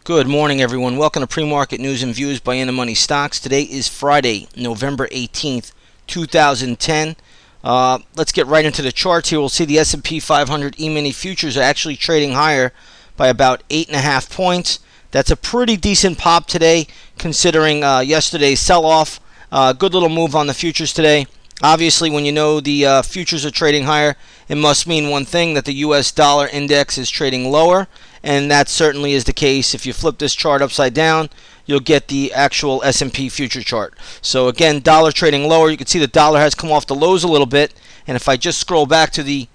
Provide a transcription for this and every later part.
Good morning, everyone. Welcome to Pre-Market News and Views by In the Money Stocks. Today is Friday, November 18th, 2010. Let's get right into the charts here. We'll see the S&P 500 E-mini futures are actually trading higher by about 8.5 points. That's a pretty decent pop today, considering yesterday's sell-off. Good little move on the futures today. Obviously, when you know the futures are trading higher, it must mean one thing, that the U.S. dollar index is trading lower, and that certainly is the case. If you flip this chart upside down, you'll get the actual S&P future chart. So again, dollar trading lower. You can see the dollar has come off the lows a little bit, and if I just scroll back to the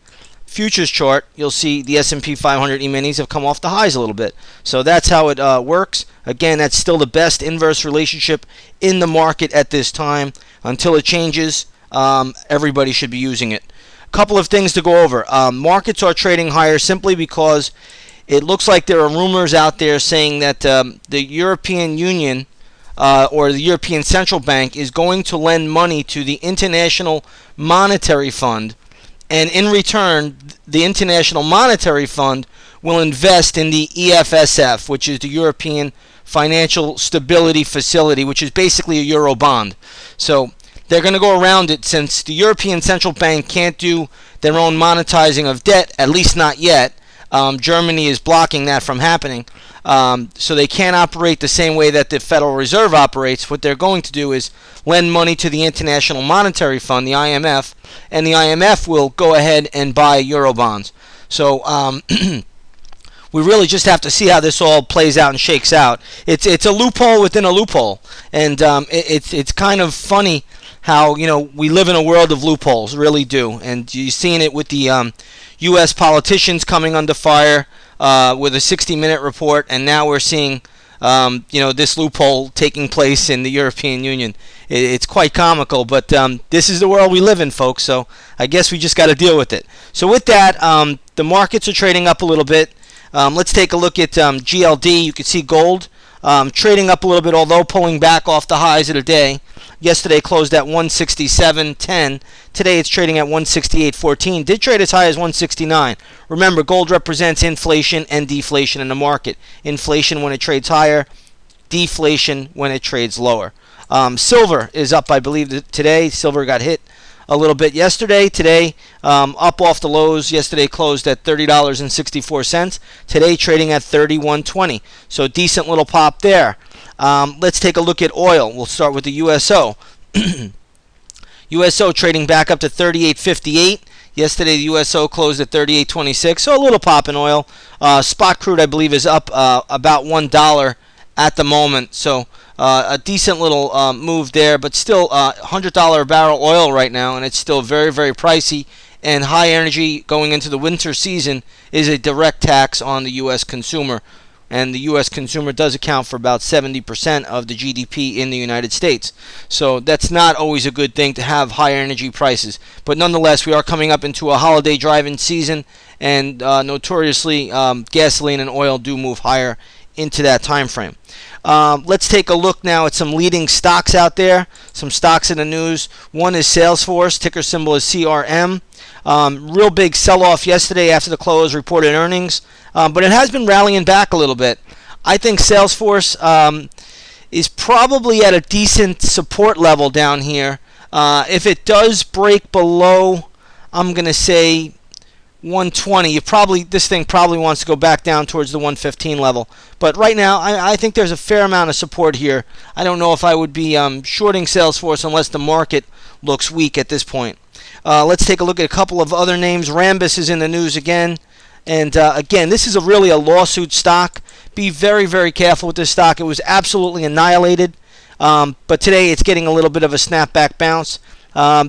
futures chart, you'll see the S&P 500 E-minis have come off the highs a little bit. So that's how it works. Again, that's still the best inverse relationship in the market at this time. Until it changes, everybody should be using it. A couple of things to go over. Markets are trading higher simply because it looks like there are rumors out there saying that the European Union or the European Central Bank is going to lend money to the International Monetary Fund, and in return, the International Monetary Fund will invest in the EFSF, which is the European Financial Stability Facility, which is basically a Euro bond. So they're going to go around it, since the European Central Bank can't do their own monetizing of debt, at least not yet. Germany is blocking that from happening. So they can't operate the same way that the Federal Reserve operates. What they're going to do is lend money to the International Monetary Fund, the IMF, and the IMF will go ahead and buy Euro bonds. So we really just have to see how this all plays out and shakes out. It's a loophole within a loophole, and it's kind of funny how, you know, we live in a world of loopholes, really do. And you've seen it with the U.S. politicians coming under fire with a 60-minute report, and now we're seeing this loophole taking place in the European Union. It's quite comical, but this is the world we live in, folks, so I guess we just got to deal with it. So with that, the markets are trading up a little bit. Let's take a look at GLD. You can see gold trading up a little bit, although pulling back off the highs of the day. Yesterday closed at 167.10. Today it's trading at 168.14. Did trade as high as 169. Remember, gold represents inflation and deflation in the market. Inflation when it trades higher, deflation when it trades lower. Silver is up, I believe, today. Silver got hit a little bit yesterday. Today, up off the lows. Yesterday closed at $30.64. Today trading at $31.20. So decent little pop there. Let's take a look at oil. We'll start with the USO. USO trading back up to 38.58. Yesterday the USO closed at 38.26. So a little pop in oil. Spot crude, I believe, is up about $1 at the moment. So a decent little move there, but still $100 a barrel oil right now, and it's still very, very pricey. And high energy going into the winter season is a direct tax on the U.S. consumer. And the U.S. consumer does account for about 70% of the GDP in the United States. So that's not always a good thing to have higher energy prices. But nonetheless, we are coming up into a holiday driving season, and notoriously gasoline and oil do move higher into that time frame. Let's take a look now at some leading stocks out there, some stocks in the news. One is Salesforce, ticker symbol is CRM. Real big sell-off yesterday after the close, reported earnings, but it has been rallying back a little bit. I think Salesforce is probably at a decent support level down here. If it does break below, I'm going to say 120, this thing probably wants to go back down towards the 115 level. But right now, I think there's a fair amount of support here. I don't know if I would be shorting Salesforce unless the market looks weak at this point. Let's take a look at a couple of other names. Rambus is in the news again. And again, this is really a lawsuit stock. Be very, very careful with this stock. It was absolutely annihilated. But today it's getting a little bit of a snapback bounce.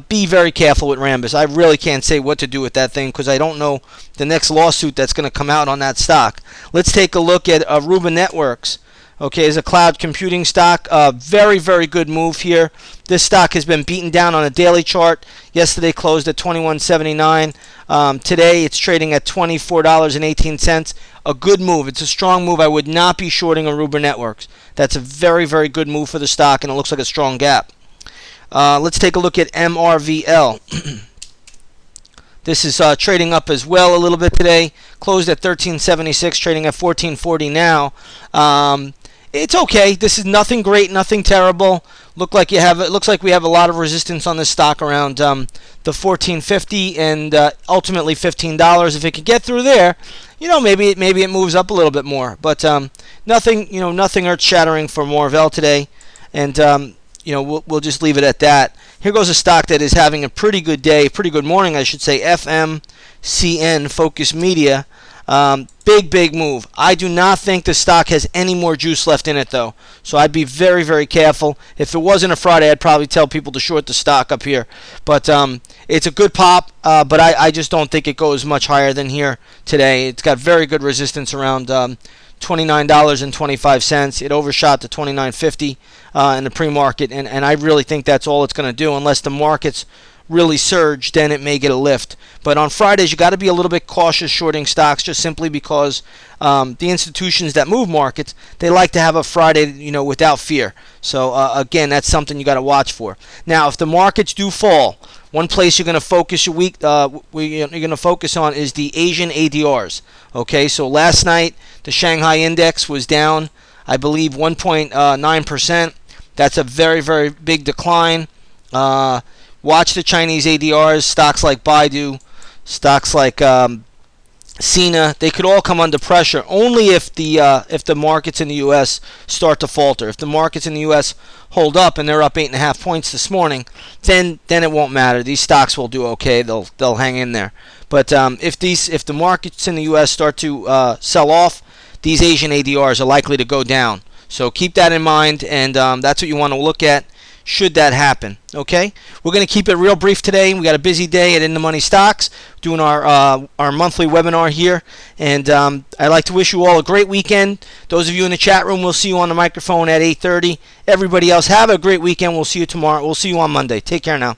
Be very careful with Rambus. I really can't say what to do with that thing because I don't know the next lawsuit that's going to come out on that stock. Let's take a look at Aruba Networks. Okay, is a cloud computing stock. Very, very good move here. This stock has been beaten down on a daily chart. Yesterday closed at $21.79. Today it's trading at $24.18. A good move. It's a strong move. I would not be shorting Aruba Networks. That's a very, very good move for the stock, and it looks like a strong gap. Let's take a look at MRVL. This is trading up as well a little bit today. Closed at 13.76, trading at 14.40 now. It's okay. This is nothing great, nothing terrible. Looks like we have a lot of resistance on this stock around the 14.50 and ultimately $15. If it could get through there, maybe it moves up a little bit more. But nothing earth-shattering for Marvell today, and we'll just leave it at that. Here goes a stock that is having a pretty good day, pretty good morning, I should say. FMCN, Focus Media. Big move. I do not think the stock has any more juice left in it, though. So I'd be very, very careful. If it wasn't a Friday, I'd probably tell people to short the stock up here. But it's a good pop, but I just don't think it goes much higher than here today. It's got very good resistance around $29.25. It overshot to $29.50 in the pre-market, and I really think that's all it's going to do unless the markets really surge, then it may get a lift. But on Fridays, you got to be a little bit cautious shorting stocks, just simply because the institutions that move markets, they like to have a Friday, without fear. So again, that's something you got to watch for. Now, if the markets do fall, one place you're going to focus you're going to focus on is the Asian ADRs. Okay, so last night the Shanghai index was down, I believe, 1.9%. That's a very, very big decline. Watch the Chinese ADRs, stocks like Baidu, stocks like Sina. They could all come under pressure only if the markets in the U.S. start to falter. If the markets in the U.S. hold up and they're up 8.5 points this morning, then it won't matter. These stocks will do okay. They'll hang in there. But if the markets in the U.S. start to sell off, these Asian ADRs are likely to go down. So keep that in mind, and that's what you want to look at should that happen. Okay, we're going to keep it real brief today. We got a busy day at In the Money Stocks, doing our monthly webinar here, and I'd like to wish you all a great weekend. Those of you in the chat room, we'll see you on the microphone at 8:30. Everybody else, have a great weekend. We'll see you tomorrow. We'll see you on Monday. Take care now.